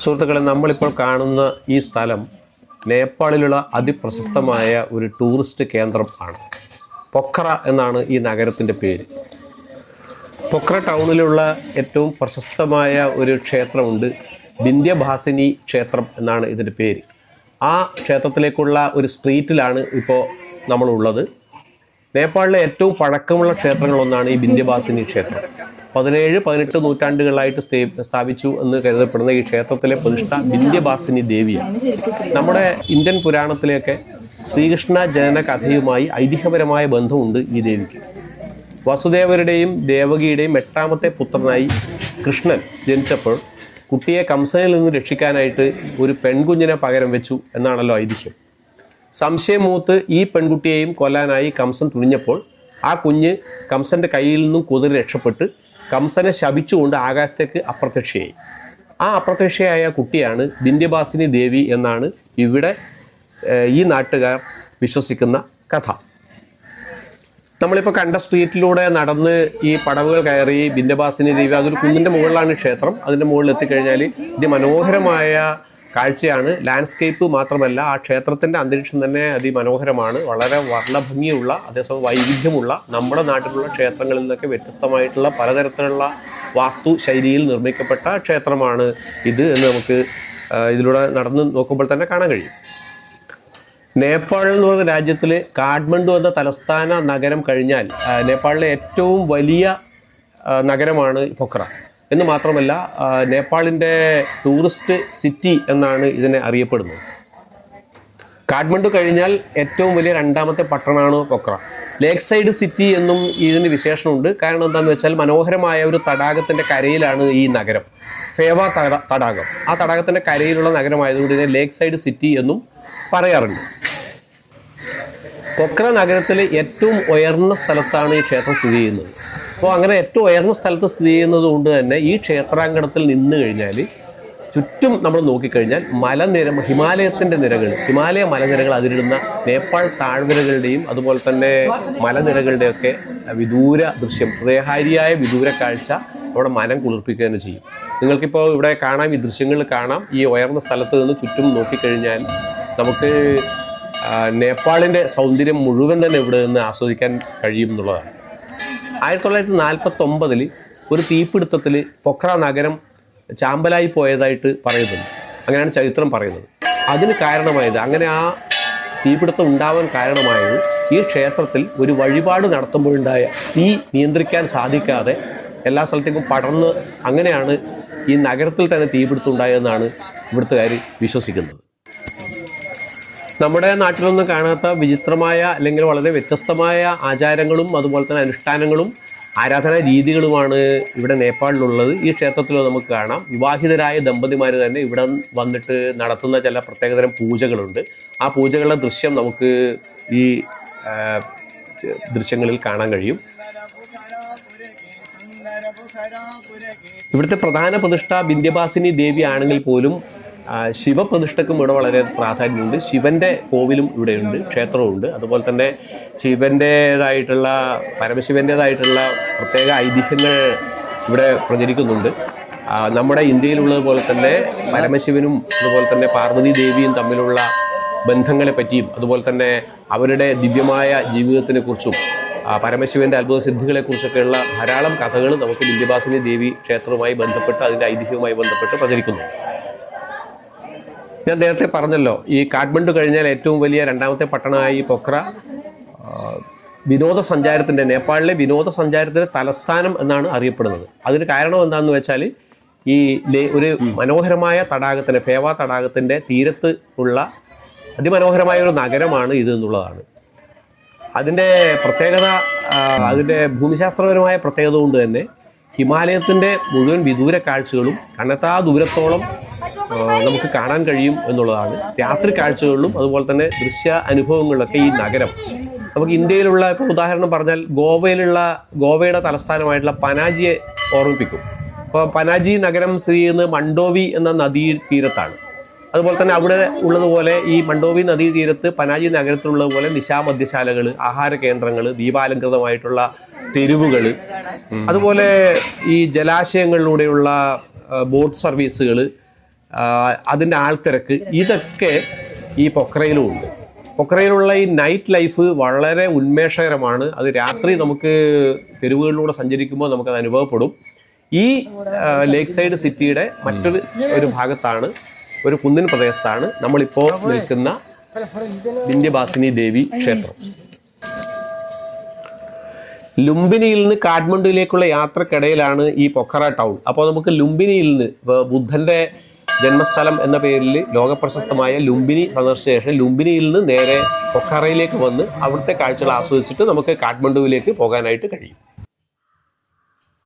സുഹൃത്തുക്കളെ, നമ്മളിപ്പോൾ കാണുന്ന ഈ സ്ഥലം നേപ്പാളിലുള്ള അതിപ്രശസ്തമായ ഒരു ടൂറിസ്റ്റ് കേന്ദ്രം ആണ്. പൊഖറ എന്നാണ് ഈ നഗരത്തിൻ്റെ പേര്. പൊഖറ ടൗണിലുള്ള ഏറ്റവും പ്രശസ്തമായ ഒരു ക്ഷേത്രമുണ്ട്, വിന്ധ്യഭാസിനി ക്ഷേത്രം എന്നാണ് ഇതിൻ്റെ പേര്. ആ ക്ഷേത്രത്തിലേക്കുള്ള ഒരു സ്ട്രീറ്റിലാണ് ഇപ്പോൾ നമ്മളുള്ളത്. നേപ്പാളിലെ ഏറ്റവും പഴക്കമുള്ള ക്ഷേത്രങ്ങളൊന്നാണ് ഈ വിന്ധ്യഭാസിനി ക്ഷേത്രം. 17-18 നൂറ്റാണ്ടുകളായിട്ട് സ്ഥാപിച്ചു എന്ന് കരുതപ്പെടുന്ന ഈ ക്ഷേത്രത്തിലെ പ്രതിഷ്ഠ വിന്ധ്യഭാസിനി ദേവിയാണ്. നമ്മുടെ ഇന്ത്യൻ പുരാണത്തിലേക്ക് ശ്രീകൃഷ്ണ ജനന കഥയുമായി ഐതിഹ്യപരമായ ബന്ധമുണ്ട് ഈ ദേവിക്ക്. വസുദേവരുടെയും ദേവകിയുടെയും 8ാമത്തെ പുത്രനായി കൃഷ്ണൻ ജനിച്ചപ്പോൾ കുട്ടിയെ കംസനിൽ നിന്ന് രക്ഷിക്കാനായിട്ട് ഒരു പെൺകുഞ്ഞിനെ പകരം വെച്ചു എന്നാണല്ലോ ഐതിഹ്യം. സംശയം മൂത്ത് ഈ പെൺകുട്ടിയെയും കൊല്ലാനായി കംസൻ തുനിഞ്ഞപ്പോൾ ആ കുഞ്ഞ് കംസൻ്റെ കയ്യിൽ നിന്നും കുതിര രക്ഷപ്പെട്ട് കംസനെ ശപിച്ചുകൊണ്ട് ആകാശത്തേക്ക് അപ്രത്യക്ഷയായി. ആ അപ്രത്യക്ഷയായ കുട്ടിയാണ് വിന്ധ്യഭാസിനി ദേവി എന്നാണ് ഇവിടെ ഈ നാട്ടുകാർ വിശ്വസിക്കുന്ന കഥ. നമ്മളിപ്പോൾ കണ്ട സ്ട്രീറ്റിലൂടെ നടന്ന് ഈ പടവുകൾ കയറി വിന്ധ്യഭാസിനി ദേവി, അതൊരു കുന്നിൻ്റെ മുകളിലാണ് ക്ഷേത്രം. അതിൻ്റെ മുകളിൽ എത്തിക്കഴിഞ്ഞാൽ അതിമനോഹരമായ കാഴ്ചയാണ്. ലാൻഡ്സ്കേപ്പ് മാത്രമല്ല, ആ ക്ഷേത്രത്തിൻ്റെ അന്തരീക്ഷം തന്നെ അതിമനോഹരമാണ്. വളരെ വർണ്ണഭംഗിയുള്ള, അതേസമയം വൈവിധ്യമുള്ള, നമ്മുടെ നാട്ടിലുള്ള ക്ഷേത്രങ്ങളിൽ നിന്നൊക്കെ വ്യത്യസ്തമായിട്ടുള്ള പലതരത്തിലുള്ള വാസ്തു ശൈലിയിൽ നിർമ്മിക്കപ്പെട്ട ക്ഷേത്രമാണ് ഇത് എന്ന് നമുക്ക് ഇതിലൂടെ നടന്ന് നോക്കുമ്പോൾ തന്നെ കാണാൻ കഴിയും. നേപ്പാൾ എന്ന് പറയുന്ന രാജ്യത്തിൽ കാഠ്മണ്ഡു എന്ന തലസ്ഥാന നഗരം കഴിഞ്ഞാൽ നേപ്പാളിലെ ഏറ്റവും വലിയ നഗരമാണ് പൊഖറ. എന്ന് മാത്രമല്ല, നേപ്പാളിൻ്റെ ടൂറിസ്റ്റ് സിറ്റി എന്നാണ് ഇതിനെ അറിയപ്പെടുന്നത്. കാഠ്മണ്ഡു കഴിഞ്ഞാൽ ഏറ്റവും വലിയ 2ാമത്തെ പട്ടണമാണ് പൊഖറ. ലേക്ക് സൈഡ് സിറ്റി എന്നും ഇതിന് വിശേഷണമുണ്ട്. കാരണം എന്താണെന്ന് വെച്ചാൽ, മനോഹരമായ ഒരു തടാകത്തിൻ്റെ കരയിലാണ് ഈ നഗരം, ഫേവ തടാകം. ആ തടാകത്തിൻ്റെ കരയിലുള്ള നഗരമായതുകൊണ്ട് ഇതിനെ ലേക്ക് സൈഡ് സിറ്റി എന്നും പറയാറുണ്ട്. പൊഖറ നഗരത്തിലെ ഏറ്റവും ഉയർന്ന സ്ഥലത്താണ് ഈ ക്ഷേത്രം സ്ഥിതി ചെയ്യുന്നത്. അപ്പോൾ അങ്ങനെ ഏറ്റവും ഉയർന്ന സ്ഥലത്ത് സ്ഥിതി ചെയ്യുന്നത് കൊണ്ട് തന്നെ ഈ ക്ഷേത്രാങ്കണത്തിൽ നിന്ന് കഴിഞ്ഞാൽ ചുറ്റും നമ്മൾ നോക്കിക്കഴിഞ്ഞാൽ ഹിമാലയത്തിൻ്റെ നിരകൾ, ഹിമാലയ മലനിരകൾ അതിരിടുന്ന നേപ്പാൾ താഴ്വരകളുടെയും അതുപോലെ തന്നെ മലനിരകളുടെയൊക്കെ വിദൂര ദൃശ്യം, ഹൃദയഹാരിയായ വിദൂര കാഴ്ച അവിടെ മനം കുളിർപ്പിക്കുക തന്നെ ചെയ്യും. നിങ്ങൾക്കിപ്പോൾ ഇവിടെ കാണാം, ഈ ദൃശ്യങ്ങളിൽ കാണാം. ഈ ഉയർന്ന സ്ഥലത്ത് നിന്ന് ചുറ്റും നോക്കിക്കഴിഞ്ഞാൽ നമുക്ക് നേപ്പാളിൻ്റെ സൗന്ദര്യം മുഴുവൻ തന്നെ ഇവിടെ നിന്ന് ആസ്വദിക്കാൻ കഴിയും എന്നുള്ളതാണ്. 1949 ഒരു തീപിടുത്തത്തിൽ പൊഖറ നഗരം ചാമ്പലായി പോയതായിട്ട് പറയുന്നുണ്ട്. അങ്ങനെയാണ് ചരിത്രം പറയുന്നത്. അതിന് കാരണമായത്, അങ്ങനെ ആ തീപിടുത്തം ഉണ്ടാവാൻ കാരണമായത് ഈ ക്ഷേത്രത്തിൽ ഒരു വഴിപാട് നടത്തുമ്പോഴുണ്ടായ തീ നിയന്ത്രിക്കാൻ സാധിക്കാതെ എല്ലാ സ്ഥലത്തേക്കും പടർന്ന് അങ്ങനെയാണ് ഈ നഗരത്തിൽ തന്നെ തീപിടുത്തം ഉണ്ടായതെന്നാണ് ഇവിടുത്തുകാർ വിശ്വസിക്കുന്നത്. നമ്മുടെ നാട്ടിലൊന്നും കാണാത്ത വിചിത്രമായ അല്ലെങ്കിൽ വളരെ വ്യത്യസ്തമായ ആചാരങ്ങളും അതുപോലെ തന്നെ അനുഷ്ഠാനങ്ങളും ആരാധനാ രീതികളുമാണ് ഇവിടെ നേപ്പാളിലുള്ളത്. ഈ ക്ഷേത്രത്തിൽ നമുക്ക് കാണാം. വിവാഹിതരായ ദമ്പതിമാർ തന്നെ ഇവിടെ വന്നിട്ട് നടത്തുന്ന ചില പ്രത്യേകതരം പൂജകളുണ്ട്. ആ പൂജകളുടെ ദൃശ്യം നമുക്ക് ഈ ദൃശ്യങ്ങളിൽ കാണാൻ കഴിയും. ഇവിടുത്തെ പ്രധാന പ്രതിഷ്ഠ വിന്ധ്യഭാസിനി ദേവി ആണെങ്കിൽ പോലും ശിവപ്രതിഷ്ഠയ്ക്കും ഇവിടെ വളരെ പ്രാധാന്യമുണ്ട്. ശിവൻ്റെ കോവിലും ഇവിടെയുണ്ട്, ക്ഷേത്രവുമുണ്ട്. അതുപോലെ തന്നെ ശിവൻ്റേതായിട്ടുള്ള, പരമശിവൻ്റേതായിട്ടുള്ള പ്രത്യേക ഐതിഹ്യങ്ങൾ ഇവിടെ പ്രചരിക്കുന്നുണ്ട്. നമ്മുടെ ഇന്ത്യയിലുള്ളതുപോലെ തന്നെ പരമശിവനും അതുപോലെ തന്നെ പാർവതി ദേവിയും തമ്മിലുള്ള ബന്ധങ്ങളെ പറ്റിയും അതുപോലെ തന്നെ അവരുടെ ദിവ്യമായ ജീവിതത്തിനെ കുറിച്ചും പരമശിവൻ്റെ അത്ഭുത സിദ്ധികളെക്കുറിച്ചൊക്കെയുള്ള ധാരാളം കഥകൾ നമുക്ക് വിന്ധ്യഭാസിനി ദേവി ക്ഷേത്രവുമായി ബന്ധപ്പെട്ട്, അതിൻ്റെ ഐതിഹ്യവുമായി ബന്ധപ്പെട്ട് പ്രചരിക്കുന്നു. ഞാൻ നേരത്തെ പറഞ്ഞല്ലോ, ഈ കാഠ്മണ്ഡു കഴിഞ്ഞാൽ ഏറ്റവും വലിയ 2ാമത്തെ പട്ടണമായി പൊഖറ വിനോദസഞ്ചാരത്തിൻ്റെ, നേപ്പാളിലെ വിനോദസഞ്ചാരത്തിൻ്റെ തലസ്ഥാനം എന്നാണ് അറിയപ്പെടുന്നത്. അതിന് കാരണം എന്താണെന്ന് വെച്ചാൽ, ഈ ഒരു മനോഹരമായ തടാകത്തിൻ്റെ, ഫേവ തടാകത്തിൻ്റെ തീരത്ത് ഉള്ള അതിമനോഹരമായ ഒരു നഗരമാണ് ഇത് എന്നുള്ളതാണ്. അതിൻ്റെ പ്രത്യേകത, അതിൻ്റെ ഭൂമിശാസ്ത്രപരമായ പ്രത്യേകത കൊണ്ട് തന്നെ ഹിമാലയത്തിൻ്റെ മുഴുവൻ വിദൂര കാഴ്ചകളും കണ്ണെത്താ ദൂരത്തോളം നമുക്ക് കാണാൻ കഴിയും എന്നുള്ളതാണ്. രാത്രി കാഴ്ചകളിലും അതുപോലെ തന്നെ ദൃശ്യ അനുഭവങ്ങളിലൊക്കെ ഈ നഗരം നമുക്ക് ഇന്ത്യയിലുള്ള, ഇപ്പോൾ ഉദാഹരണം പറഞ്ഞാൽ ഗോവയുടെ തലസ്ഥാനമായിട്ടുള്ള പനാജിയെ ഓർമ്മിപ്പിക്കും. അപ്പോൾ പനാജി നഗരം സ്ഥിതി ചെയ്യുന്നത് മണ്ഡോവി എന്ന നദീ തീരത്താണ്. അതുപോലെ തന്നെ അവിടെ ഉള്ളതുപോലെ ഈ മണ്ഡോവി നദീ തീരത്ത് പനാജി നഗരത്തിലുള്ളതുപോലെ നിശാമദ്യശാലകൾ, ആഹാര കേന്ദ്രങ്ങൾ, ദീപാലങ്കൃതമായിട്ടുള്ള തെരുവുകൾ, അതുപോലെ ഈ ജലാശയങ്ങളിലൂടെയുള്ള ബോട്ട് സർവീസുകൾ, അതിൻ്റെ ആൾത്തിരക്ക്, ഇതൊക്കെ ഈ പൊഖ്രയിലും ഉണ്ട്. പൊഖ്രയിലുള്ള ഈ നൈറ്റ് ലൈഫ് വളരെ ഉന്മേഷകരമാണ്. അത് രാത്രി നമുക്ക് തെരുവുകളിലൂടെ സഞ്ചരിക്കുമ്പോൾ നമുക്കത് അനുഭവപ്പെടും. ഈ ലേക്ക് സൈഡ് സിറ്റിയുടെ മറ്റൊരു ഭാഗത്താണ്, ഒരു കുന്നിൻ പ്രദേശത്താണ് നമ്മളിപ്പോൾ നിൽക്കുന്ന വിന്ധ്യവാസിനി ദേവി ക്ഷേത്രം. ലുംബിനിയിൽ നിന്ന് കാഠ്മണ്ഡുവിലേക്കുള്ള യാത്രക്കിടയിലാണ് ഈ പൊഖറ ടൗൺ. അപ്പോൾ നമുക്ക് ലുംബിനിയിൽ നിന്ന്, ബുദ്ധൻ്റെ ജന്മസ്ഥലം എന്ന പേരിൽ ലോകപ്രശസ്തമായ ലുംബിനി സന്ദർശിച്ച ശേഷം ലുംബിനിയിൽ നിന്ന് നേരെ പൊഖറയിലേക്ക് വന്ന് അവിടുത്തെ കാഴ്ചകൾ ആസ്വദിച്ചിട്ട് നമുക്ക് കാഠ്മണ്ഡുവിലേക്ക് പോകാനായിട്ട് കഴിയും.